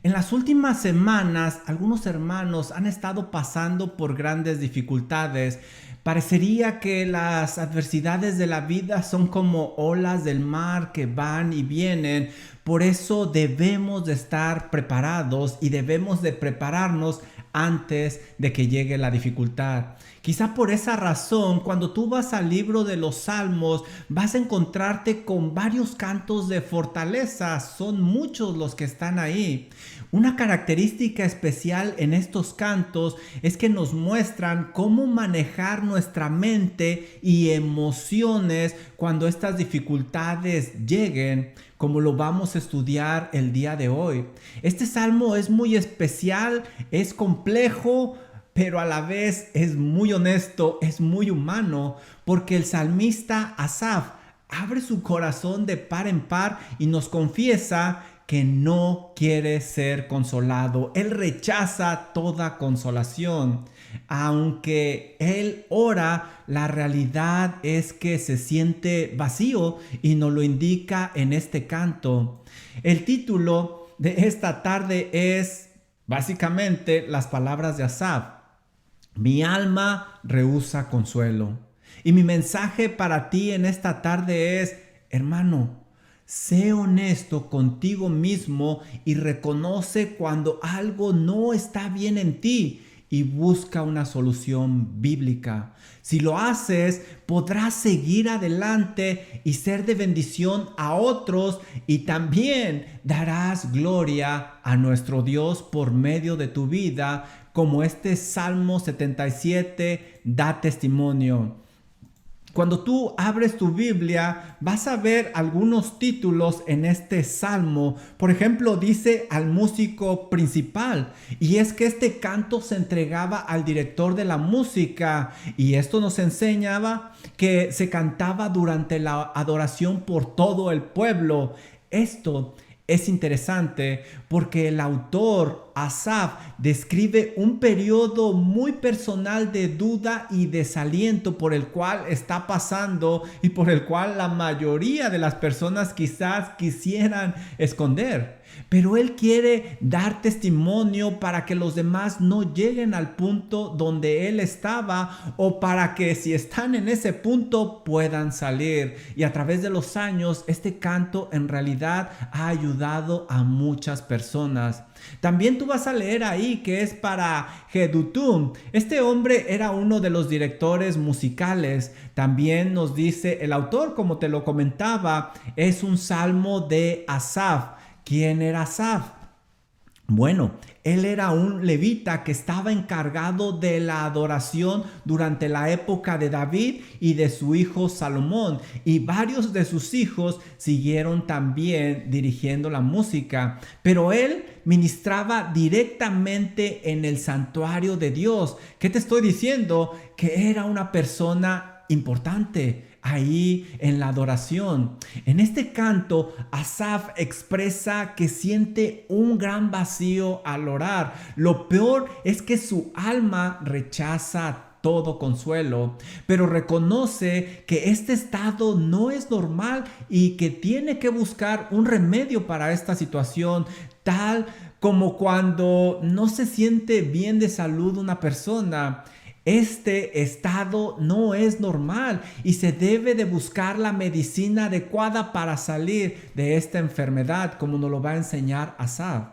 En las últimas semanas, algunos hermanos han estado pasando por grandes dificultades. Parecería que las adversidades de la vida son como olas del mar que van y vienen. Por eso debemos de estar preparados y debemos de prepararnos antes de que llegue la dificultad. Quizá por esa razón, cuando tú vas al libro de los Salmos, vas a encontrarte con varios cantos de fortaleza. Son muchos los que están ahí. Una característica especial en estos cantos es que nos muestran cómo manejar nuestra mente y emociones cuando estas dificultades lleguen, como lo vamos a estudiar el día de hoy. Este salmo es muy especial, es complejo, pero a la vez es muy honesto, es muy humano, porque el salmista Asaf abre su corazón de par en par y nos confiesa que no quiere ser consolado. Él rechaza toda consolación. Aunque él ora, la realidad es que se siente vacío y nos lo indica en este canto. El título de esta tarde es básicamente las palabras de Asaf. Mi alma rehúsa consuelo. Y mi mensaje para ti en esta tarde es, hermano, sé honesto contigo mismo y reconoce cuando algo no está bien en ti y busca una solución bíblica. Si lo haces, podrás seguir adelante y ser de bendición a otros, y también darás gloria a nuestro Dios por medio de tu vida, como este Salmo 77 da testimonio. Cuando tú abres tu Biblia, vas a ver algunos títulos en este salmo. Por ejemplo, dice al músico principal. Y es que este canto se entregaba al director de la música. Y esto nos enseñaba que se cantaba durante la adoración por todo el pueblo. Esto es interesante porque el autor Asaf describe un periodo muy personal de duda y desaliento por el cual está pasando y por el cual la mayoría de las personas quizás quisieran esconder. Pero él quiere dar testimonio para que los demás no lleguen al punto donde él estaba, o para que si están en ese punto puedan salir. Y a través de los años este canto en realidad ha ayudado a muchas personas. También tú vas a leer ahí que es para Jedutum. Este hombre era uno de los directores musicales. También nos dice el autor, como te lo comentaba, es un salmo de Asaf. ¿Quién era Asaf? Bueno, él era un levita que estaba encargado de la adoración durante la época de David y de su hijo Salomón, y varios de sus hijos siguieron también dirigiendo la música, pero él ministraba directamente en el santuario de Dios. ¿Qué te estoy diciendo? Que era una persona importante ahí en la adoración. En este canto, Asaf expresa que siente un gran vacío al orar. Lo peor es que su alma rechaza todo consuelo, pero reconoce que este estado no es normal y que tiene que buscar un remedio para esta situación, tal como cuando no se siente bien de salud una persona. Este estado no es normal y se debe de buscar la medicina adecuada para salir de esta enfermedad, como nos lo va a enseñar Asaf.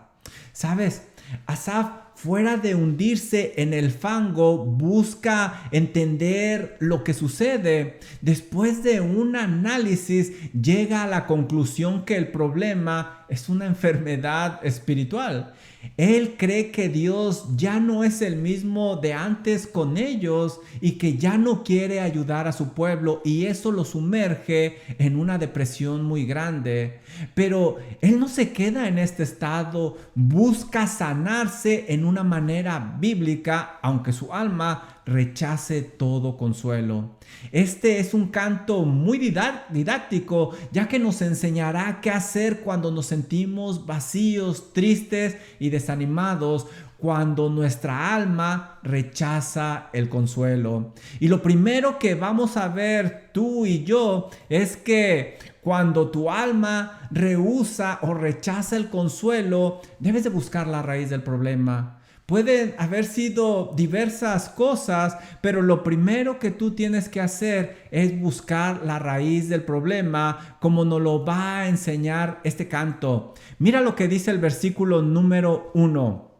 ¿Sabes? Asaf, fuera de hundirse en el fango, busca entender lo que sucede. Después de un análisis, llega a la conclusión que el problema es una enfermedad espiritual. Él cree que Dios ya no es el mismo de antes con ellos y que ya no quiere ayudar a su pueblo, y eso lo sumerge en una depresión muy grande. Pero él no se queda en este estado, busca sanarse en una manera bíblica, aunque su alma rechace todo consuelo. Este es un canto muy didáctico, ya que nos enseñará qué hacer cuando nos sentimos vacíos, tristes y desanimados, cuando nuestra alma rechaza el consuelo. Y lo primero que vamos a ver tú y yo es que Cuando tu alma rehúsa o rechaza el consuelo, debes de buscar la raíz del problema. Pueden haber sido diversas cosas, pero lo primero que tú tienes que hacer es buscar la raíz del problema, como nos lo va a enseñar este canto. Mira lo que dice el versículo número 1.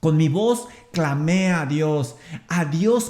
Con mi voz clamé a Dios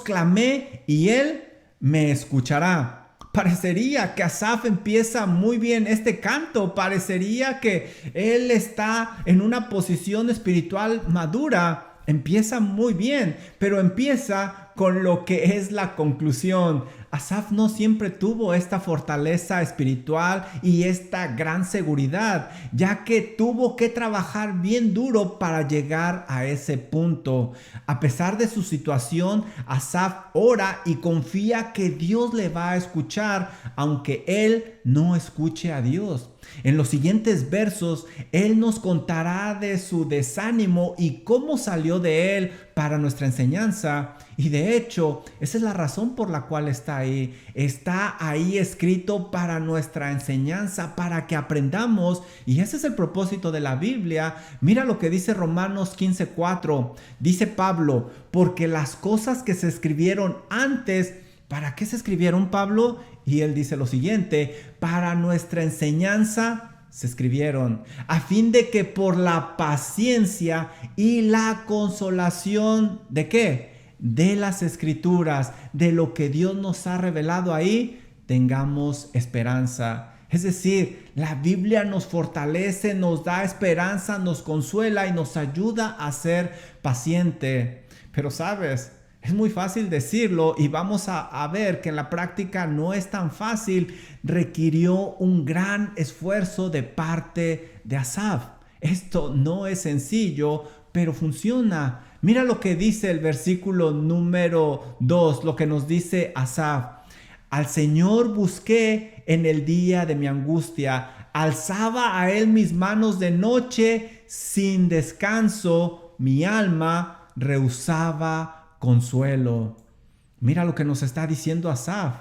clamé y Él me escuchará. Parecería que Asaf empieza muy bien este canto, parecería que él está en una posición espiritual madura, empieza muy bien, pero empieza con lo que es la conclusión. Asaf no siempre tuvo esta fortaleza espiritual y esta gran seguridad, ya que tuvo que trabajar bien duro para llegar a ese punto. A pesar de su situación, Asaf ora y confía que Dios le va a escuchar, aunque él no escuche a Dios. En los siguientes versos, él nos contará de su desánimo y cómo salió de él para nuestra enseñanza. Y de hecho, esa es la razón por la cual está ahí. Está ahí escrito para nuestra enseñanza, para que aprendamos. Y ese es el propósito de la Biblia. Mira lo que dice Romanos 15:4. Dice Pablo, porque las cosas que se escribieron antes, ¿para qué se escribieron, Pablo? Y él dice lo siguiente, para nuestra enseñanza se escribieron, a fin de que por la paciencia y la consolación, ¿de qué? De las escrituras, de lo que Dios nos ha revelado ahí, tengamos esperanza. Es decir, la Biblia nos fortalece, nos da esperanza, nos consuela y nos ayuda a ser paciente. Pero sabes, es muy fácil decirlo y vamos a ver que en la práctica no es tan fácil. Requirió un gran esfuerzo de parte de Asaf. Esto no es sencillo, pero funciona. Mira lo que dice el versículo número 2, lo que nos dice Asaf. Al Señor busqué en el día de mi angustia. Alzaba a Él mis manos de noche sin descanso. Mi alma rehusaba consuelo. Mira lo que nos está diciendo Asaf.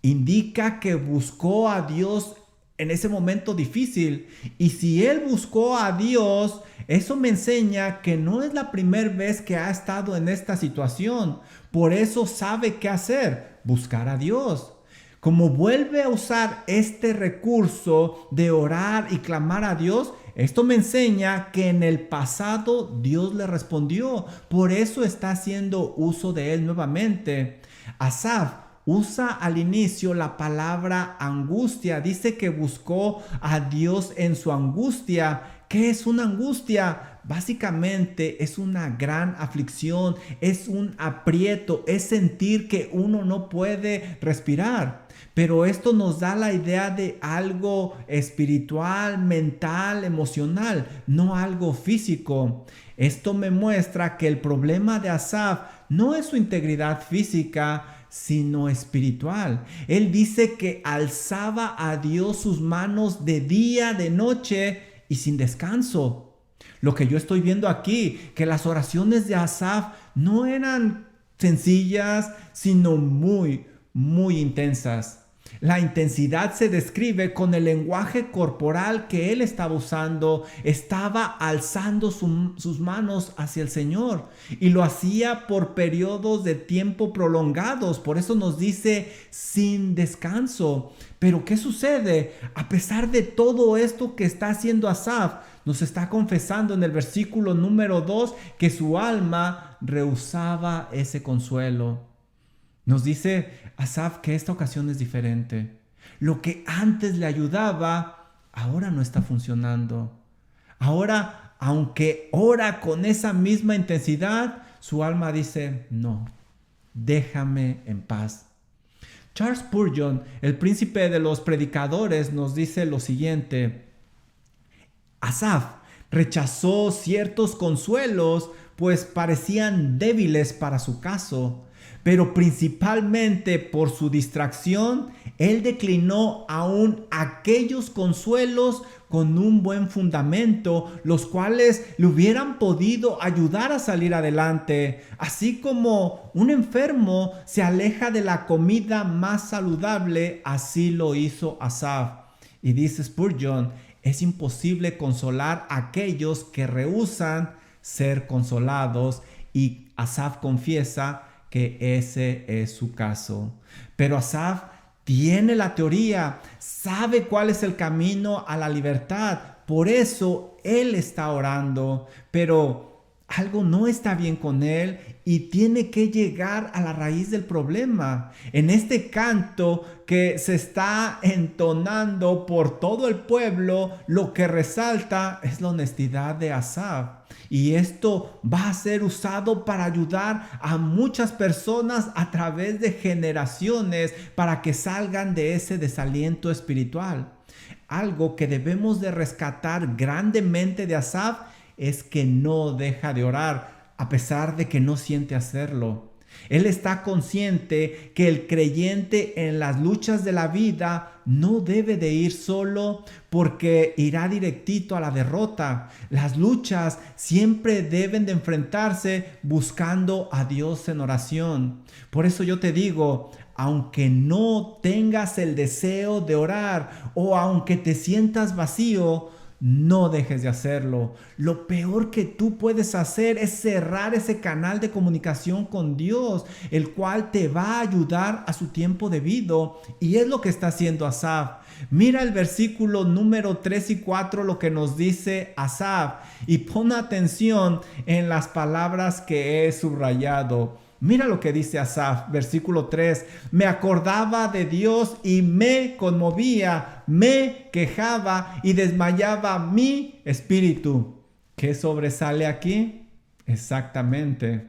Indica que buscó a Dios en ese momento difícil. Y si él buscó a Dios, eso me enseña que no es la primera vez que ha estado en esta situación. Por eso sabe qué hacer, buscar a Dios. Como vuelve a usar este recurso de orar y clamar a Dios, esto me enseña que en el pasado Dios le respondió. Por eso está haciendo uso de él nuevamente. Asaf usa al inicio la palabra angustia. Dice que buscó a Dios en su angustia. ¿Qué es una angustia? Básicamente es una gran aflicción, es un aprieto, es sentir que uno no puede respirar. Pero esto nos da la idea de algo espiritual, mental, emocional, no algo físico. Esto me muestra que el problema de Asaf no es su integridad física, sino espiritual. Él dice que alzaba a Dios sus manos de día, de noche y sin descanso. Lo que yo estoy viendo aquí, que las oraciones de Asaf no eran sencillas, sino muy intensas. La intensidad se describe con el lenguaje corporal que él estaba usando. Estaba alzando sus manos hacia el Señor y lo hacía por periodos de tiempo prolongados. Por eso nos dice sin descanso. Pero ¿qué sucede? A pesar de todo esto que está haciendo Asaf, nos está confesando en el versículo número 2 que su alma rehusaba ese consuelo. Nos dice Asaf que esta ocasión es diferente. Lo que antes le ayudaba, ahora no está funcionando. Ahora, aunque ora con esa misma intensidad, su alma dice, no, déjame en paz. Charles Spurgeon, el príncipe de los predicadores, nos dice lo siguiente. Asaf rechazó ciertos consuelos, pues parecían débiles para su caso. Pero principalmente por su distracción, él declinó aún aquellos consuelos con un buen fundamento, los cuales le hubieran podido ayudar a salir adelante. Así como un enfermo se aleja de la comida más saludable, así lo hizo Asaf. Y dice Spurgeon, es imposible consolar a aquellos que rehúsan ser consolados, y Asaf confiesa que ese es su caso. Pero Asaf tiene la teoría, sabe cuál es el camino a la libertad, por eso él está orando, pero algo no está bien con él y tiene que llegar a la raíz del problema. En este canto que se está entonando por todo el pueblo, lo que resalta es la honestidad de Asaf. Y esto va a ser usado para ayudar a muchas personas a través de generaciones para que salgan de ese desaliento espiritual. Algo que debemos de rescatar grandemente de Asaf es que no deja de orar a pesar de que no siente hacerlo. Él está consciente que el creyente en las luchas de la vida no debe de ir solo porque irá directito a la derrota. Las luchas siempre deben de enfrentarse buscando a Dios en oración. Por eso yo te digo, aunque no tengas el deseo de orar o aunque te sientas vacío, no dejes de hacerlo. Lo peor que tú puedes hacer es cerrar ese canal de comunicación con Dios, el cual te va a ayudar a su tiempo debido. Y es lo que está haciendo Asaf. Mira el versículo número 3 y 4, lo que nos dice Asaf. Y pon atención en las palabras que he subrayado. Mira lo que dice Asaf, versículo 3. Me acordaba de Dios y me conmovía, me quejaba y desmayaba mi espíritu. ¿Qué sobresale aquí? Exactamente.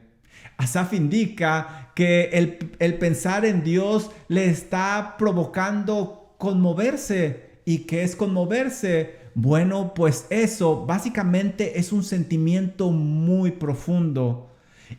Asaf indica que el pensar en Dios le está provocando conmoverse. ¿Y qué es conmoverse? Bueno, pues eso básicamente es un sentimiento muy profundo.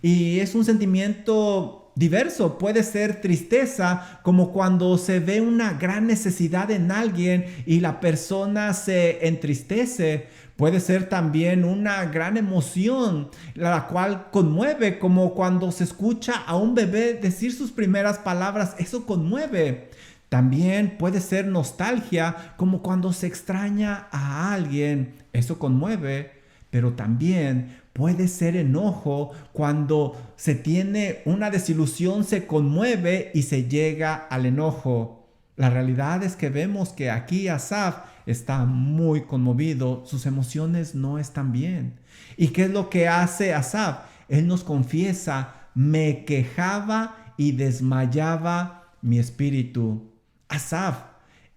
Y es un sentimiento diverso. Puede ser tristeza, como cuando se ve una gran necesidad en alguien y la persona se entristece. Puede ser también una gran emoción, la cual conmueve, como cuando se escucha a un bebé decir sus primeras palabras. Eso conmueve. También puede ser nostalgia, como cuando se extraña a alguien. Eso conmueve. Pero también puede ser enojo, cuando se tiene una desilusión, se conmueve y se llega al enojo. La realidad es que vemos que aquí Asaf está muy conmovido, sus emociones no están bien. ¿Y qué es lo que hace Asaf? Él nos confiesa, me quejaba y desmayaba mi espíritu. Asaf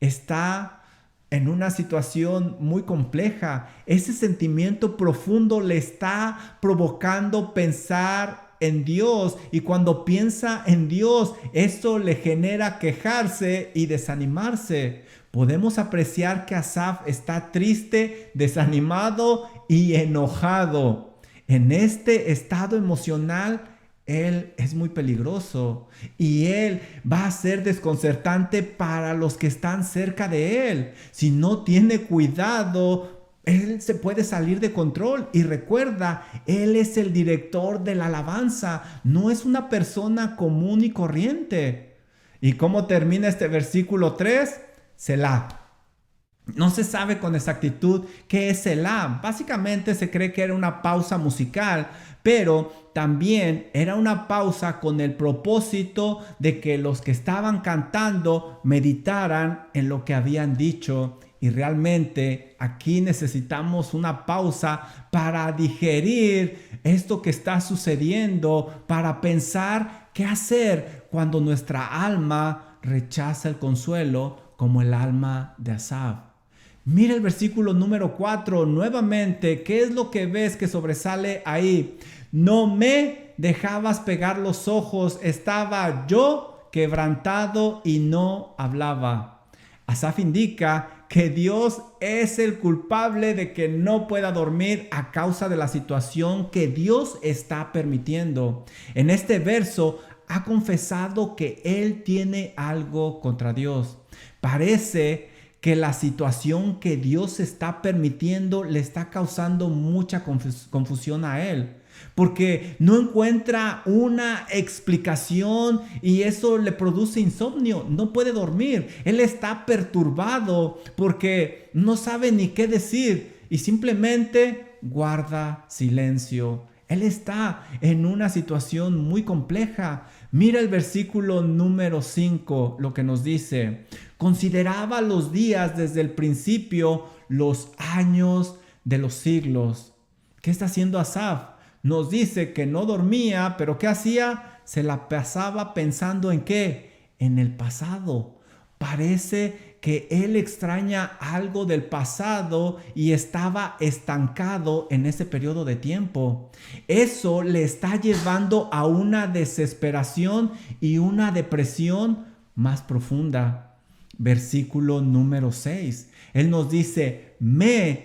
está en una situación muy compleja. Ese sentimiento profundo le está provocando pensar en Dios, y cuando piensa en Dios, esto le genera quejarse y desanimarse. Podemos apreciar que Asaf está triste, desanimado y enojado. En este estado emocional, él es muy peligroso y él va a ser desconcertante para los que están cerca de él. Si no tiene cuidado, él se puede salir de control. Y recuerda, él es el director de la alabanza, no es una persona común y corriente. ¿Y cómo termina este versículo 3? Selah. No se sabe con exactitud qué es Selah. Básicamente se cree que era una pausa musical, pero también era una pausa con el propósito de que los que estaban cantando meditaran en lo que habían dicho. Y realmente aquí necesitamos una pausa para digerir esto que está sucediendo, para pensar qué hacer cuando nuestra alma rechaza el consuelo, como el alma de Asaf. Mira el versículo número 4 nuevamente. ¿Qué es lo que ves que sobresale ahí? No me dejabas pegar los ojos, estaba yo quebrantado y no hablaba. Asaf indica que Dios es el culpable de que no pueda dormir a causa de la situación que Dios está permitiendo. En este verso ha confesado que él tiene algo contra Dios. Parece que la situación que Dios está permitiendo le está causando mucha confusión a él. porque no encuentra una explicación y eso le produce insomnio, no puede dormir. Él está perturbado porque no sabe ni qué decir y simplemente guarda silencio. Él está en una situación muy compleja. Mira el versículo número 5, lo que nos dice: consideraba los días desde el principio, los años de los siglos. ¿Qué está haciendo Asaf? Nos dice que no dormía, pero ¿qué hacía? Se la pasaba pensando ¿en qué? En el pasado. Parece que él extraña algo del pasado y estaba estancado en ese periodo de tiempo. Eso le está llevando a una desesperación y una depresión más profunda. Versículo número 6. Él nos dice: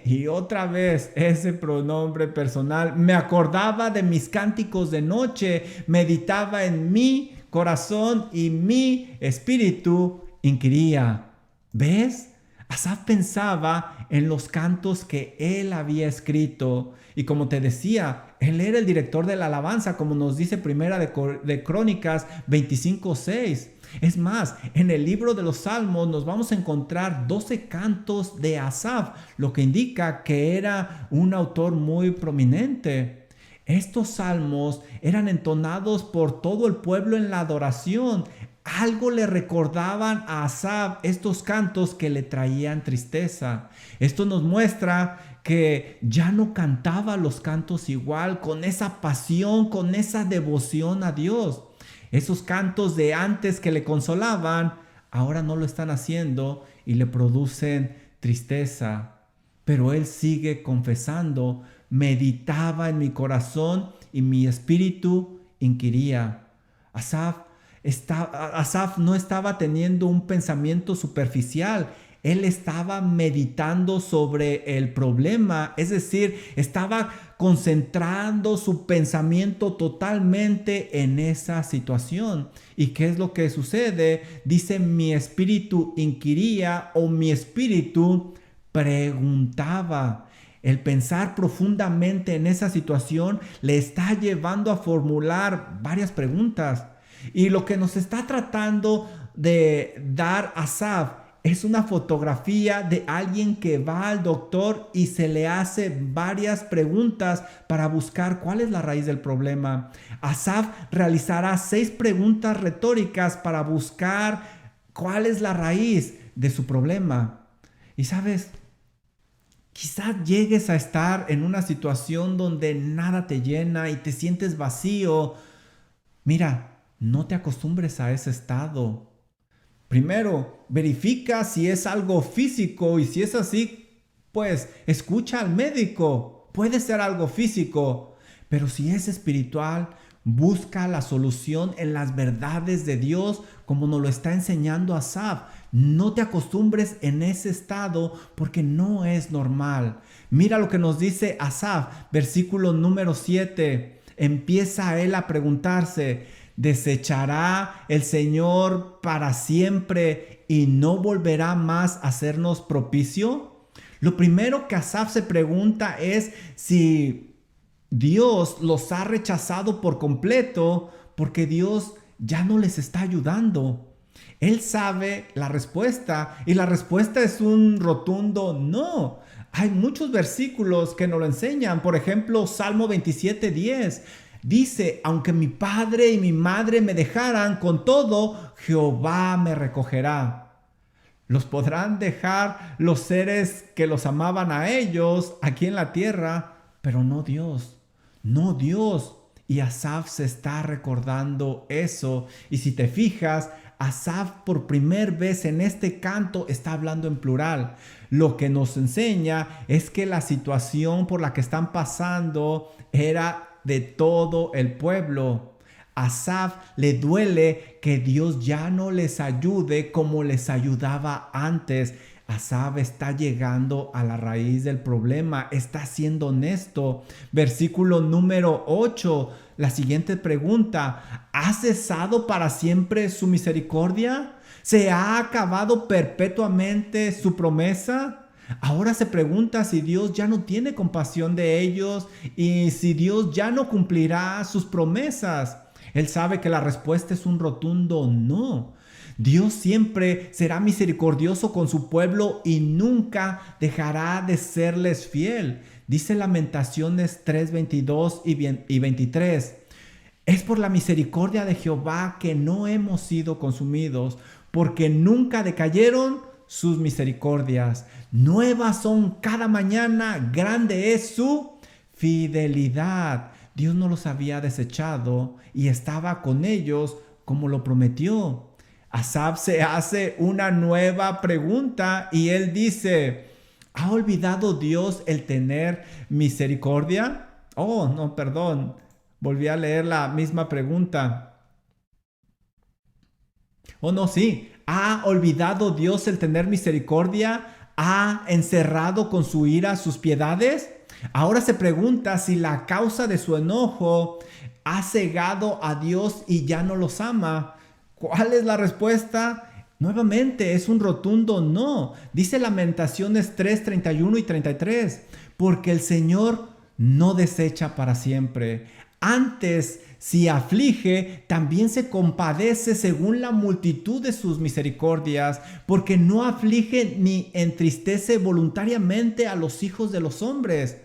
y otra vez ese pronombre personal, me acordaba de mis cánticos de noche, meditaba en mi corazón y mi espíritu inquiría. ¿Ves? Asaf pensaba en los cantos que él había escrito. Y como te decía, él era el director de la alabanza, como nos dice Primera de Crónicas 25:6. Es más, en el libro de los Salmos nos vamos a encontrar 12 cantos de Asaf, lo que indica que era un autor muy prominente. Estos salmos eran entonados por todo el pueblo en la adoración. Algo le recordaban a Asaf estos cantos que le traían tristeza. Esto nos muestra que ya no cantaba los cantos igual, con esa pasión, con esa devoción a Dios. Esos cantos de antes que le consolaban, ahora no lo están haciendo y le producen tristeza. Pero él sigue confesando: meditaba en mi corazón y mi espíritu inquiría. Asaf no estaba teniendo un pensamiento superficial. Él estaba meditando sobre el problema, es decir, estaba concentrando su pensamiento totalmente en esa situación. ¿Y qué es lo que sucede? Dice: mi espíritu inquiría, o mi espíritu preguntaba. El pensar profundamente en esa situación le está llevando a formular varias preguntas. Y lo que nos está tratando de dar Asaf es una fotografía de alguien que va al doctor y se le hace varias preguntas para buscar cuál es la raíz del problema. Asaf realizará 6 preguntas retóricas para buscar cuál es la raíz de su problema. Y sabes, quizás llegues a estar en una situación donde nada te llena y te sientes vacío. Mira, no te acostumbres a ese estado. Primero, verifica si es algo físico, y si es así, pues escucha al médico. Puede ser algo físico, pero si es espiritual, busca la solución en las verdades de Dios, como nos lo está enseñando Asaf. No te acostumbres en ese estado porque no es normal. Mira lo que nos dice Asaf, versículo número 7. Empieza él a preguntarse: ¿desechará el Señor para siempre y no volverá más a hacernos propicio? Lo primero que Asaf se pregunta es si Dios los ha rechazado por completo, porque Dios ya no les está ayudando. Él sabe la respuesta, y la respuesta es un rotundo no. Hay muchos versículos que nos lo enseñan. Por ejemplo, Salmo 27:10. Dice: aunque mi padre y mi madre me dejaran, con todo, Jehová me recogerá. Los podrán dejar los seres que los amaban a ellos aquí en la tierra, pero no Dios. No Dios. Y Asaf se está recordando eso. Y si te fijas, Asaf por primera vez en este canto está hablando en plural. Lo que nos enseña es que la situación por la que están pasando era de todo el pueblo. Asaf le duele que Dios ya no les ayude como les ayudaba antes. Asaf está llegando a la raíz del problema, está siendo honesto. Versículo número 8, la siguiente pregunta: ¿ha cesado para siempre su misericordia? ¿Se ha acabado perpetuamente su promesa? Ahora se pregunta si Dios ya no tiene compasión de ellos y si Dios ya no cumplirá sus promesas. Él sabe que la respuesta es un rotundo no. Dios siempre será misericordioso con su pueblo y nunca dejará de serles fiel. Dice Lamentaciones 3:22 y 23. Es por la misericordia de Jehová que no hemos sido consumidos, porque nunca decayeron sus misericordias. Nuevas son cada mañana, grande es su fidelidad. Dios no los había desechado y estaba con ellos como lo prometió. Asaf se hace una nueva pregunta y él dice, ¿ha olvidado Dios el tener misericordia? Oh, no, perdón. Volví a leer la misma pregunta. Oh, no, sí. ¿Ha olvidado Dios el tener misericordia? ¿Ha encerrado con su ira sus piedades? Ahora se pregunta si la causa de su enojo ha cegado a Dios y ya no los ama. ¿Cuál es la respuesta? Nuevamente es un rotundo no. Dice Lamentaciones 3:31 y 33. Porque el Señor no desecha para siempre. Antes, si aflige, también se compadece según la multitud de sus misericordias, porque no aflige ni entristece voluntariamente a los hijos de los hombres.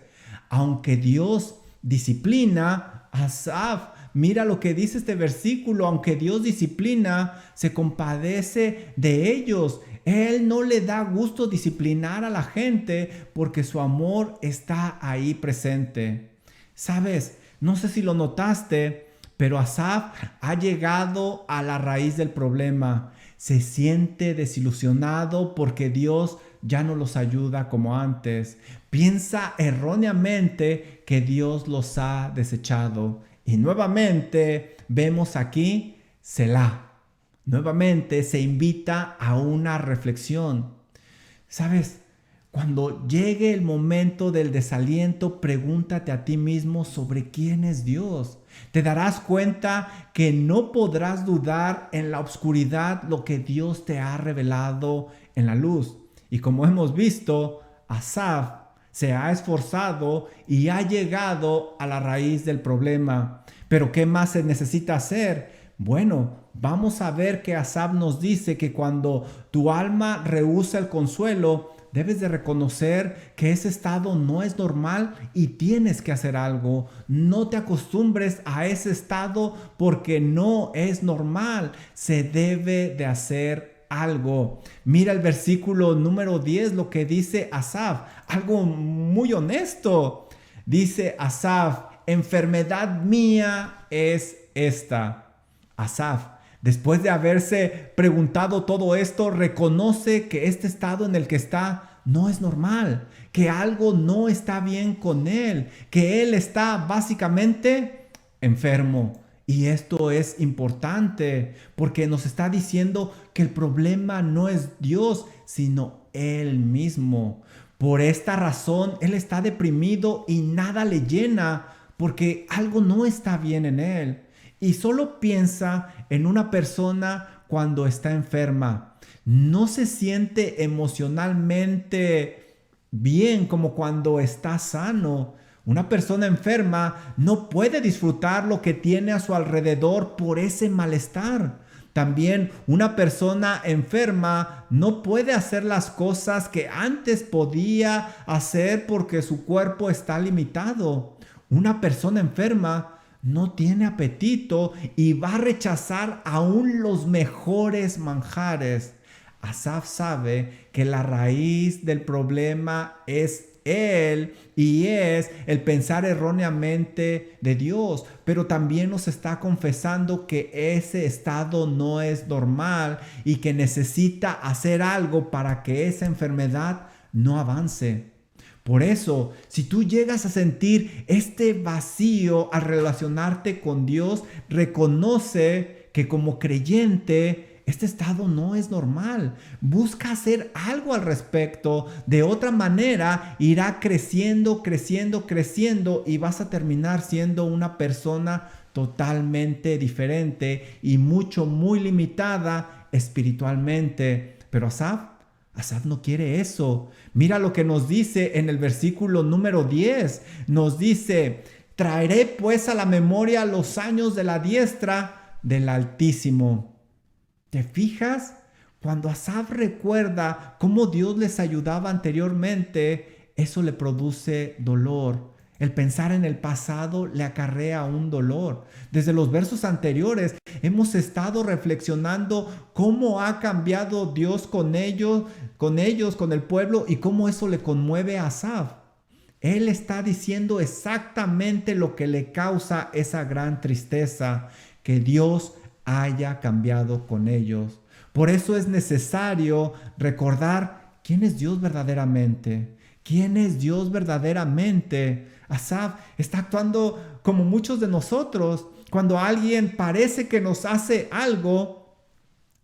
Aunque Dios disciplina, Asaf, mira lo que dice este versículo, aunque Dios disciplina, se compadece de ellos. Él no le da gusto disciplinar a la gente porque su amor está ahí presente. ¿Sabes? No sé si lo notaste, pero Asaf ha llegado a la raíz del problema. Se siente desilusionado porque Dios ya no los ayuda como antes. Piensa erróneamente que Dios los ha desechado. Y nuevamente vemos aquí Selah. Nuevamente se invita a una reflexión. ¿Sabes? Cuando llegue el momento del desaliento, pregúntate a ti mismo sobre quién es Dios. Te darás cuenta que no podrás dudar en la oscuridad lo que Dios te ha revelado en la luz. Y como hemos visto, Asaf se ha esforzado y ha llegado a la raíz del problema. Pero ¿qué más se necesita hacer? Bueno, vamos a ver que Asaf nos dice que cuando tu alma rehúsa el consuelo, debes de reconocer que ese estado no es normal y tienes que hacer algo. No te acostumbres a ese estado porque no es normal. Se debe de hacer algo. Mira el versículo número 10, lo que dice Asaf. Algo muy honesto. Dice Asaf, enfermedad mía es esta. Asaf, después de haberse preguntado todo esto, reconoce que este estado en el que está no es normal, que algo no está bien con él, que él está básicamente enfermo. Y esto es importante porque nos está diciendo que el problema no es Dios, sino él mismo. Por esta razón, él está deprimido y nada le llena porque algo no está bien en él. Y solo piensa en una persona cuando está enferma. No se siente emocionalmente bien como cuando está sano. Una persona enferma no puede disfrutar lo que tiene a su alrededor por ese malestar. También una persona enferma no puede hacer las cosas que antes podía hacer porque su cuerpo está limitado. Una persona enferma no tiene apetito y va a rechazar aún los mejores manjares. Asaf sabe que la raíz del problema es él y es el pensar erróneamente de Dios, pero también nos está confesando que ese estado no es normal y que necesita hacer algo para que esa enfermedad no avance. Por eso, si tú llegas a sentir este vacío al relacionarte con Dios, reconoce que como creyente, este estado no es normal. Busca hacer algo al respecto. De otra manera, irá creciendo, creciendo, creciendo y vas a terminar siendo una persona totalmente diferente y muy limitada espiritualmente. Pero Asaf Asaf no quiere eso. Mira lo que nos dice en el versículo número 10. Nos dice, traeré pues a la memoria los años de la diestra del Altísimo. ¿Te fijas? Cuando Asaf recuerda cómo Dios les ayudaba anteriormente, eso le produce dolor. El pensar en el pasado le acarrea un dolor. Desde los versos anteriores hemos estado reflexionando cómo ha cambiado Dios con ellos, con el pueblo, y cómo eso le conmueve a Asaf. Él está diciendo exactamente lo que le causa esa gran tristeza, que Dios haya cambiado con ellos. Por eso es necesario recordar quién es Dios verdaderamente. ¿Quién es Dios verdaderamente? Asaf está actuando como muchos de nosotros. Cuando alguien parece que nos hace algo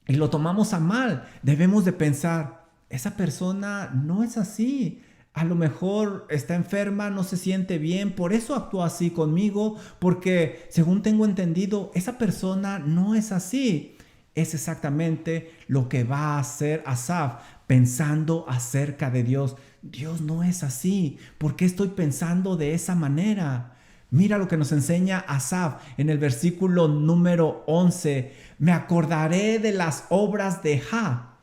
y lo tomamos a mal, debemos de pensar, esa persona no es así. A lo mejor está enferma, no se siente bien, por eso actúa así conmigo, porque según tengo entendido, esa persona no es así. Es exactamente lo que va a hacer Asaf pensando acerca de Dios. Dios no es así. ¿Por qué estoy pensando de esa manera? Mira lo que nos enseña Asaf en el versículo número 11. Me acordaré de las obras de Jah.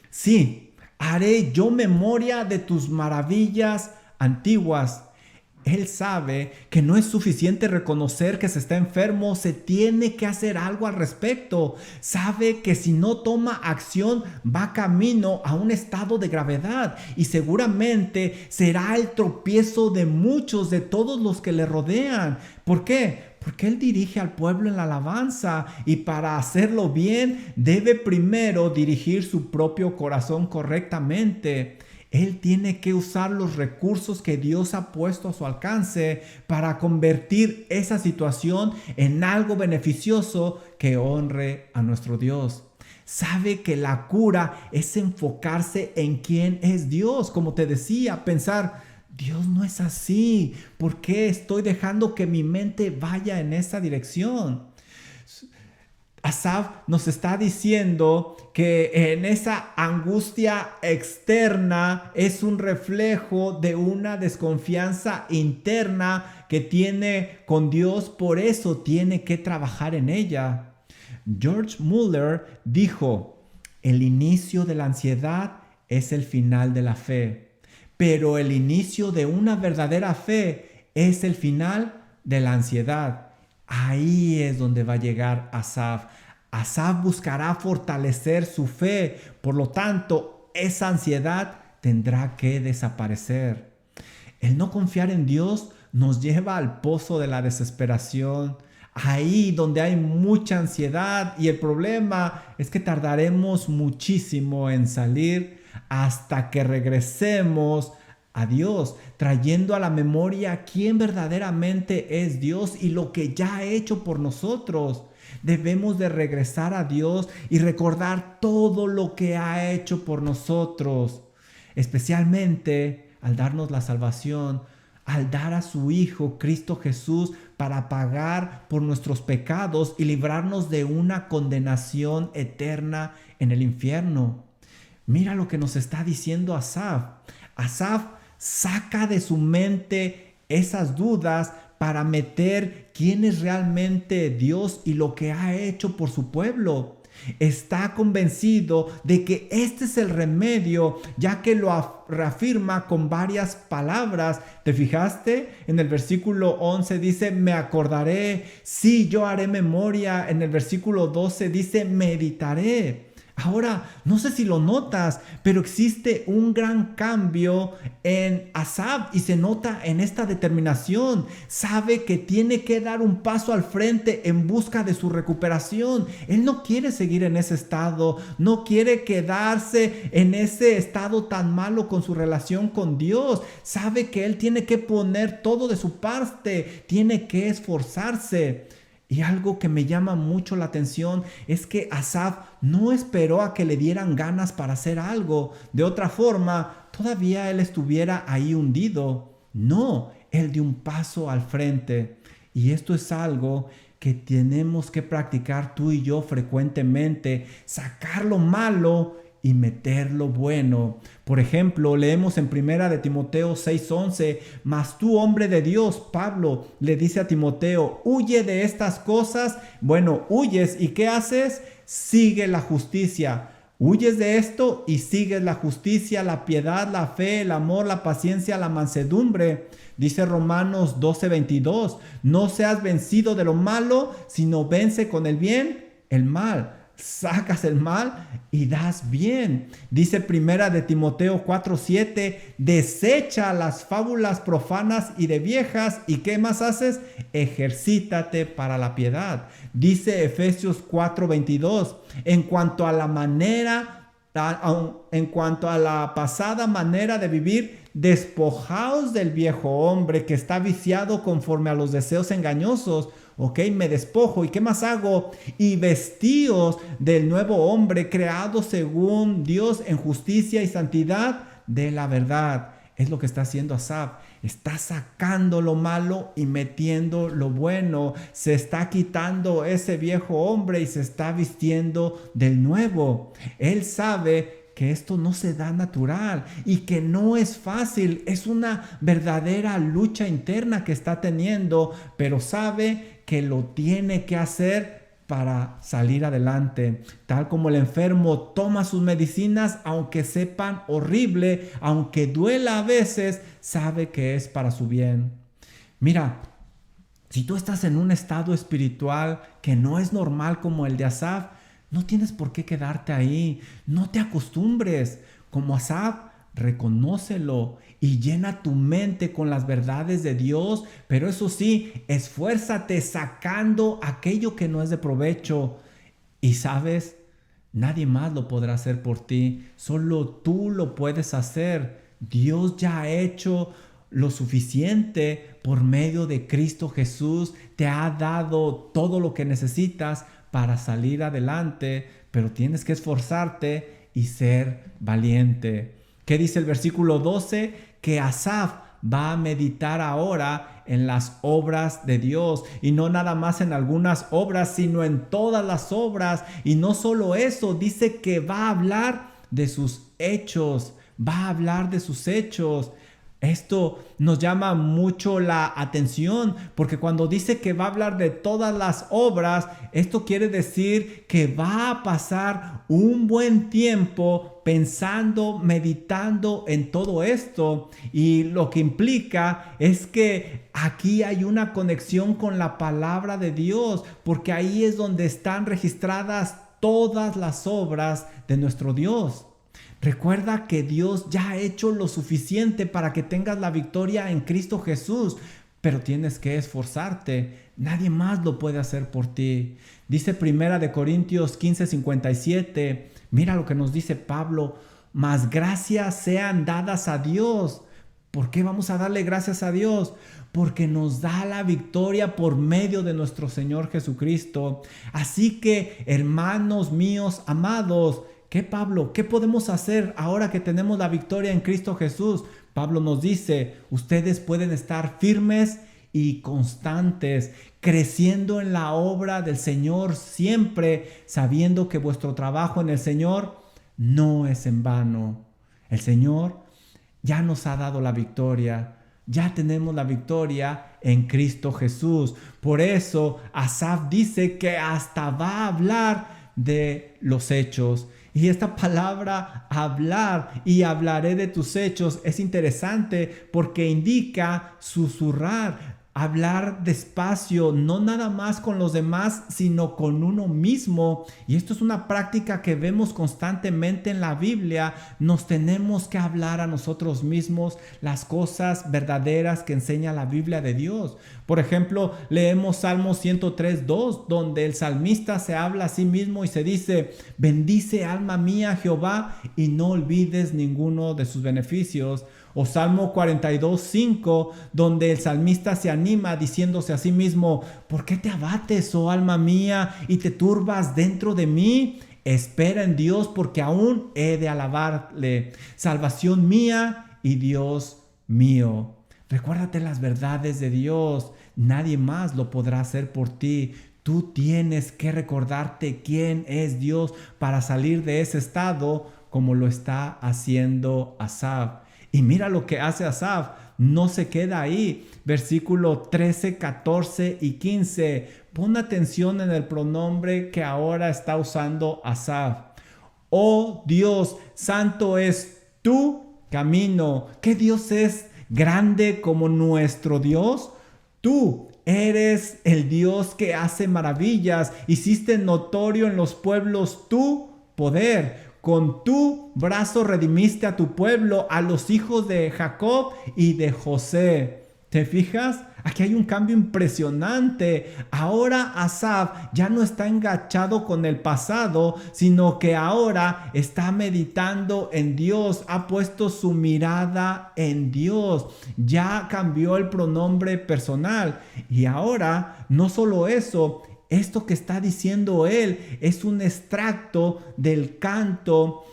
Sí, haré yo memoria de tus maravillas antiguas. Él sabe que no es suficiente reconocer que se está enfermo, se tiene que hacer algo al respecto. Sabe que si no toma acción va camino a un estado de gravedad y seguramente será el tropiezo de muchos, de todos los que le rodean. ¿Por qué? Porque Él dirige al pueblo en la alabanza y para hacerlo bien debe primero dirigir su propio corazón correctamente. Él tiene que usar los recursos que Dios ha puesto a su alcance para convertir esa situación en algo beneficioso que honre a nuestro Dios. Sabe que la cura es enfocarse en quién es Dios. Como te decía, pensar, Dios no es así. ¿Por qué estoy dejando que mi mente vaya en esa dirección? Asaf nos está diciendo que en esa angustia externa es un reflejo de una desconfianza interna que tiene con Dios, por eso tiene que trabajar en ella. George Muller dijo, el inicio de la ansiedad es el final de la fe, pero el inicio de una verdadera fe es el final de la ansiedad. Ahí es donde va a llegar Asaf. Asaf buscará fortalecer su fe. Por lo tanto, esa ansiedad tendrá que desaparecer. El no confiar en Dios nos lleva al pozo de la desesperación. Ahí donde hay mucha ansiedad y el problema es que tardaremos muchísimo en salir hasta que regresemos a Dios, trayendo a la memoria quién verdaderamente es Dios y lo que ya ha hecho por nosotros. Debemos de regresar a Dios y recordar todo lo que ha hecho por nosotros, especialmente al darnos la salvación, al dar a su Hijo Cristo Jesús para pagar por nuestros pecados y librarnos de una condenación eterna en el infierno. Mira lo que nos está diciendo Asaf. Asaf saca de su mente esas dudas para meter quién es realmente Dios y lo que ha hecho por su pueblo. Está convencido de que este es el remedio, ya que lo reafirma con varias palabras. ¿Te fijaste? En el versículo 11 dice, me acordaré. Sí, yo haré memoria. En el versículo 12 dice, meditaré. Ahora, no sé si lo notas, pero existe un gran cambio en Asaf y se nota en esta determinación. Sabe que tiene que dar un paso al frente en busca de su recuperación. Él no quiere seguir en ese estado, no quiere quedarse en ese estado tan malo con su relación con Dios. Sabe que él tiene que poner todo de su parte, tiene que esforzarse. Y algo que me llama mucho la atención es que Asaf no esperó a que le dieran ganas para hacer algo. De otra forma, todavía él estuviera ahí hundido. No, él dio un paso al frente. Y esto es algo que tenemos que practicar tú y yo frecuentemente. Sacar lo malo y meter lo bueno. Por ejemplo, leemos en 1 de Timoteo 6:11, mas tú, hombre de Dios, Pablo le dice a Timoteo, huye de estas cosas. Bueno, huyes, ¿y qué haces? Sigue la justicia. Huyes de esto y sigues la justicia, la piedad, la fe, el amor, la paciencia, la mansedumbre. Dice Romanos 12:22, no seas vencido de lo malo, sino vence con el bien el mal. Sacas el mal y das bien. Dice 1 de Timoteo 4:7, desecha las fábulas profanas y de viejas. ¿Y qué más haces? Ejercítate para la piedad. Dice Efesios 4:22, en cuanto a la pasada manera de vivir, despojaos del viejo hombre que está viciado conforme a los deseos engañosos. Ok, me despojo. ¿Y qué más hago? Y vestíos del nuevo hombre creado según Dios en justicia y santidad de la verdad. Es lo que está haciendo Asaf. Está sacando lo malo y metiendo lo bueno. Se está quitando ese viejo hombre y se está vistiendo del nuevo. Él sabe que esto no se da natural y que no es fácil. Es una verdadera lucha interna que está teniendo, pero sabe que lo tiene que hacer para salir adelante. Tal como el enfermo toma sus medicinas, aunque sepan horrible, aunque duela a veces, sabe que es para su bien. Mira, si tú estás en un estado espiritual que no es normal como el de Asaf, no tienes por qué quedarte ahí. No te acostumbres. Como Asaf, reconócelo y llena tu mente con las verdades de Dios. Pero eso sí, esfuérzate sacando aquello que no es de provecho. Y sabes, nadie más lo podrá hacer por ti. Solo tú lo puedes hacer. Dios ya ha hecho lo suficiente por medio de Cristo Jesús. Te ha dado todo lo que necesitas para salir adelante, pero tienes que esforzarte y ser valiente. ¿Qué dice el versículo 12? Que Asaf va a meditar ahora en las obras de Dios, y no nada más en algunas obras, sino en todas las obras. Y no solo eso, dice que va a hablar de sus hechos, va a hablar de sus hechos. Esto nos llama mucho la atención, porque cuando dice que va a hablar de todas las obras, esto quiere decir que va a pasar un buen tiempo pensando, meditando en todo esto. Y lo que implica es que aquí hay una conexión con la palabra de Dios, porque ahí es donde están registradas todas las obras de nuestro Dios. Recuerda que Dios ya ha hecho lo suficiente para que tengas la victoria en Cristo Jesús, pero tienes que esforzarte. Nadie más lo puede hacer por ti. Dice 1 Corintios 15:57, mira lo que nos dice Pablo, mas gracias sean dadas a Dios. ¿Por qué vamos a darle gracias a Dios? Porque nos da la victoria por medio de nuestro Señor Jesucristo. Así que, hermanos míos amados, ¿qué, Pablo? ¿Qué podemos hacer ahora que tenemos la victoria en Cristo Jesús? Pablo nos dice, ustedes pueden estar firmes y constantes, creciendo en la obra del Señor siempre, sabiendo que vuestro trabajo en el Señor no es en vano. El Señor ya nos ha dado la victoria. Ya tenemos la victoria en Cristo Jesús. Por eso Asaf dice que hasta va a hablar de los hechos. Y esta palabra hablar y hablaré de tus hechos es interesante porque indica susurrar, hablar despacio, no nada más con los demás, sino con uno mismo. Y esto es una práctica que vemos constantemente en la Biblia. Nos tenemos que hablar a nosotros mismos las cosas verdaderas que enseña la Biblia de Dios. Por ejemplo, leemos Salmo 103:2, donde el salmista se habla a sí mismo y se dice, bendice alma mía Jehová y no olvides ninguno de sus beneficios. O Salmo 42:5, donde el salmista se anima diciéndose a sí mismo, ¿por qué te abates, oh alma mía, y te turbas dentro de mí? Espera en Dios, porque aún he de alabarle, salvación mía y Dios mío. Recuérdate las verdades de Dios. Nadie más lo podrá hacer por ti. Tú tienes que recordarte quién es Dios para salir de ese estado como lo está haciendo Asaf. Y mira lo que hace Asaf, no se queda ahí. Versículo 13, 14 y 15. Pon atención en el pronombre que ahora está usando Asaf. Oh Dios, santo es tu camino. ¿Qué Dios es grande como nuestro Dios? Tú eres el Dios que hace maravillas. Hiciste notorio en los pueblos tu poder. Con tu brazo redimiste a tu pueblo, a los hijos de Jacob y de José. ¿Te fijas? Aquí hay un cambio impresionante. Ahora Asaf ya no está enganchado con el pasado, sino que ahora está meditando en Dios, ha puesto su mirada en Dios, ya cambió el pronombre personal. Y ahora, no solo eso, esto que está diciendo él es un extracto del canto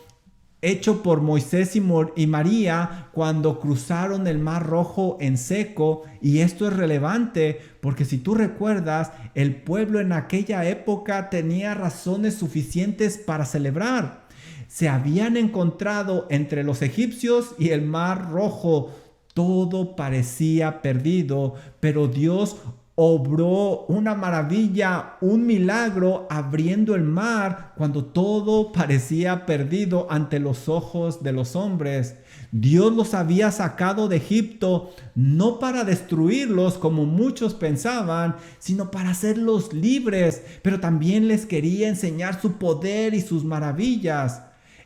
hecho por Moisés y María cuando cruzaron el Mar Rojo en seco. Y esto es relevante porque si tú recuerdas, el pueblo en aquella época tenía razones suficientes para celebrar. Se habían encontrado entre los egipcios y el Mar Rojo. Todo parecía perdido, pero Dios obró una maravilla, un milagro abriendo el mar cuando todo parecía perdido ante los ojos de los hombres. Dios los había sacado de Egipto no para destruirlos como muchos pensaban, sino para hacerlos libres, pero también les quería enseñar su poder y sus maravillas.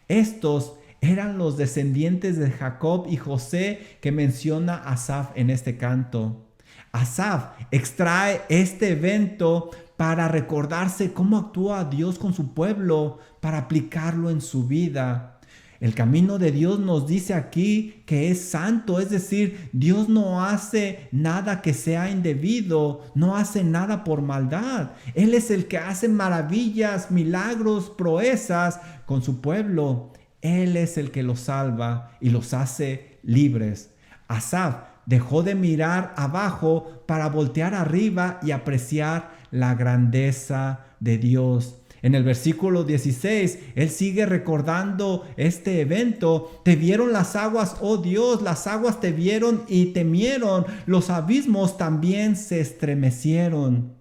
Estos eran los descendientes de Jacob y José que menciona Asaf en este canto. Asaf extrae este evento para recordarse cómo actúa Dios con su pueblo, para aplicarlo en su vida. El camino de Dios nos dice aquí que es santo, es decir, Dios no hace nada que sea indebido, no hace nada por maldad. Él es el que hace maravillas, milagros, proezas con su pueblo. Él es el que los salva y los hace libres. Asaf dejó de mirar abajo para voltear arriba y apreciar la grandeza de Dios. En el versículo 16, él sigue recordando este evento. Te vieron las aguas, oh Dios, las aguas te vieron y temieron. Los abismos también se estremecieron.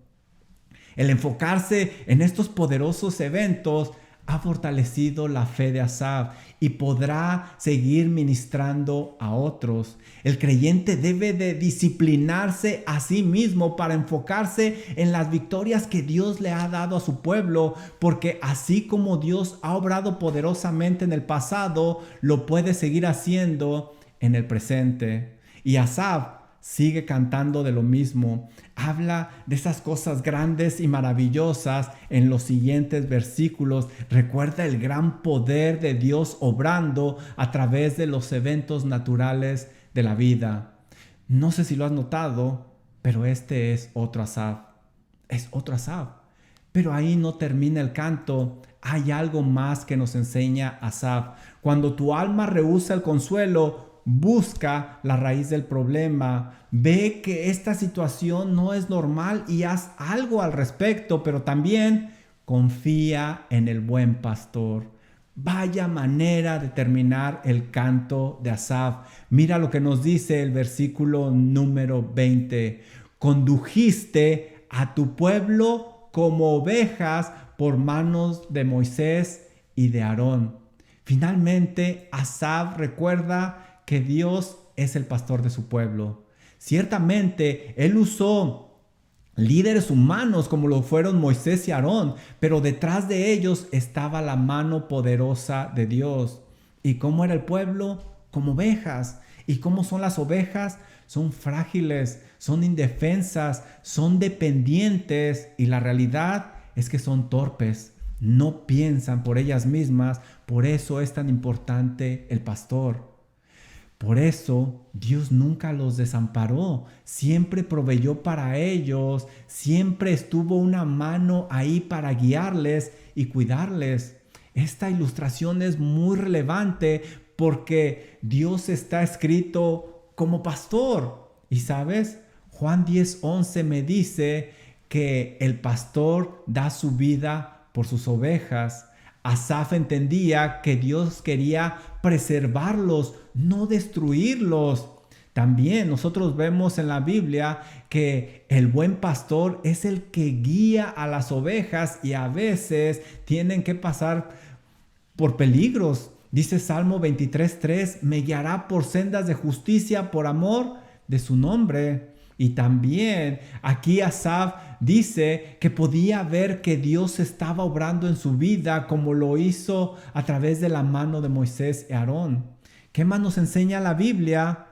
El enfocarse en estos poderosos eventos ha fortalecido la fe de Asaf y podrá seguir ministrando a otros. El creyente debe de disciplinarse a sí mismo para enfocarse en las victorias que Dios le ha dado a su pueblo, porque así como Dios ha obrado poderosamente en el pasado, lo puede seguir haciendo en el presente. Y Asaf sigue cantando de lo mismo. Habla de esas cosas grandes y maravillosas en los siguientes versículos. Recuerda el gran poder de Dios obrando a través de los eventos naturales de la vida. No sé si lo has notado, pero este es otro Asaf. Es otro Asaf. Pero ahí no termina el canto. Hay algo más que nos enseña Asaf. Cuando tu alma rehúsa el consuelo, busca la raíz del problema, ve que esta situación no es normal y haz algo al respecto, pero también confía en el buen pastor. Vaya manera de terminar el canto de Asaf. Mira lo que nos dice el versículo número 20. Condujiste a tu pueblo como ovejas por manos de Moisés y de Aarón. Finalmente, Asaf recuerda que Dios es el pastor de su pueblo. Ciertamente, él usó líderes humanos como lo fueron Moisés y Aarón, pero detrás de ellos estaba la mano poderosa de Dios. ¿Y cómo era el pueblo? Como ovejas. ¿Y cómo son las ovejas? Son frágiles, son indefensas, son dependientes y la realidad es que son torpes. No piensan por ellas mismas, por eso es tan importante el pastor. Por eso Dios nunca los desamparó, siempre proveyó para ellos, siempre estuvo una mano ahí para guiarles y cuidarles. Esta ilustración es muy relevante porque Dios está escrito como pastor. Y sabes, Juan 10:11 me dice que el pastor da su vida por sus ovejas. Asaf entendía que Dios quería preservarlos, no destruirlos. También nosotros vemos en la Biblia que el buen pastor es el que guía a las ovejas y a veces tienen que pasar por peligros. Dice Salmo 23:3, me guiará por sendas de justicia por amor de su nombre. Y también aquí Asaf dice que podía ver que Dios estaba obrando en su vida como lo hizo a través de la mano de Moisés y Aarón. ¿Qué más nos enseña la Biblia?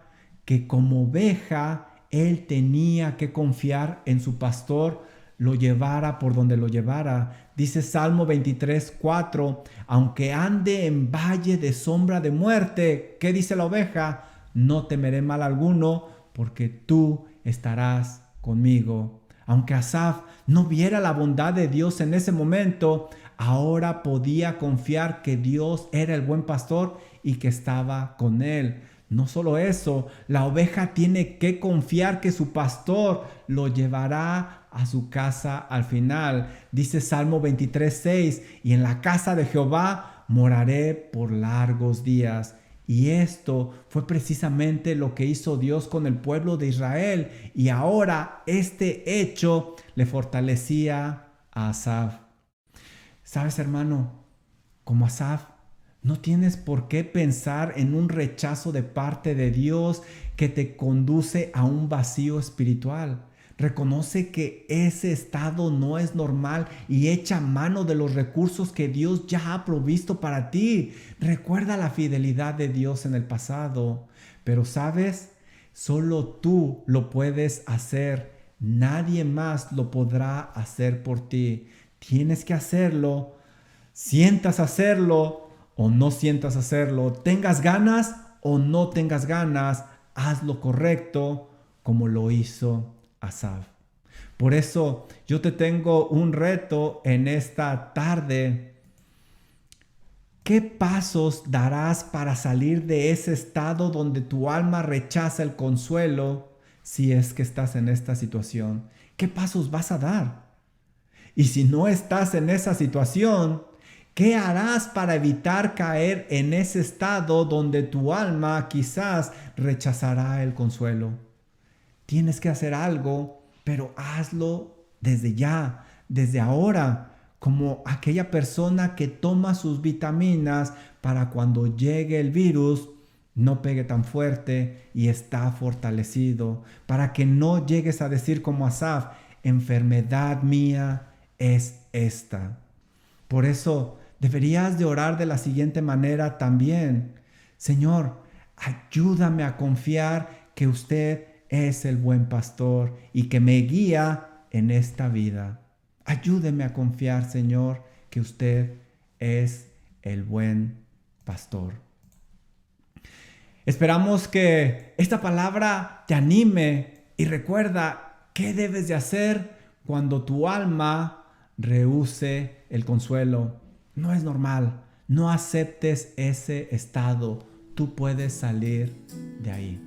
Que como oveja él tenía que confiar en su pastor, lo llevara por donde lo llevara. Dice Salmo 23:4, aunque ande en valle de sombra de muerte, ¿qué dice la oveja? No temeré mal alguno, porque tú estarás conmigo. Aunque Asaf no viera la bondad de Dios en ese momento, ahora podía confiar que Dios era el buen pastor y que estaba con él. No solo eso, la oveja tiene que confiar que su pastor lo llevará a su casa al final. Dice Salmo 23:6, y en la casa de Jehová moraré por largos días. Y esto fue precisamente lo que hizo Dios con el pueblo de Israel. Y ahora este hecho le fortalecía a Asaf. ¿Sabes, hermano? Como Asaf, no tienes por qué pensar en un rechazo de parte de Dios que te conduce a un vacío espiritual. Reconoce que ese estado no es normal y echa mano de los recursos que Dios ya ha provisto para ti. Recuerda la fidelidad de Dios en el pasado. Pero ¿sabes? Solo tú lo puedes hacer. Nadie más lo podrá hacer por ti. Tienes que hacerlo. Sientas hacerlo o no sientas hacerlo. Tengas ganas o no tengas ganas. Haz lo correcto como lo hizo Asaf. Por eso yo te tengo un reto en esta tarde. ¿Qué pasos darás para salir de ese estado donde tu alma rechaza el consuelo si es que estás en esta situación? ¿Qué pasos vas a dar? Y si no estás en esa situación, ¿qué harás para evitar caer en ese estado donde tu alma quizás rechazará el consuelo? Tienes que hacer algo, pero hazlo desde ya, desde ahora, como aquella persona que toma sus vitaminas para cuando llegue el virus no pegue tan fuerte y está fortalecido, para que no llegues a decir como Asaf, enfermedad mía es esta. Por eso deberías de orar de la siguiente manera también. Señor, ayúdame a confiar que usted es el buen pastor y que me guía en esta vida. Ayúdeme a confiar, Señor, que usted es el buen pastor. Esperamos que esta palabra te anime y recuerda qué debes de hacer cuando tu alma rehúse el consuelo. No es normal. No aceptes ese estado. Tú puedes salir de ahí.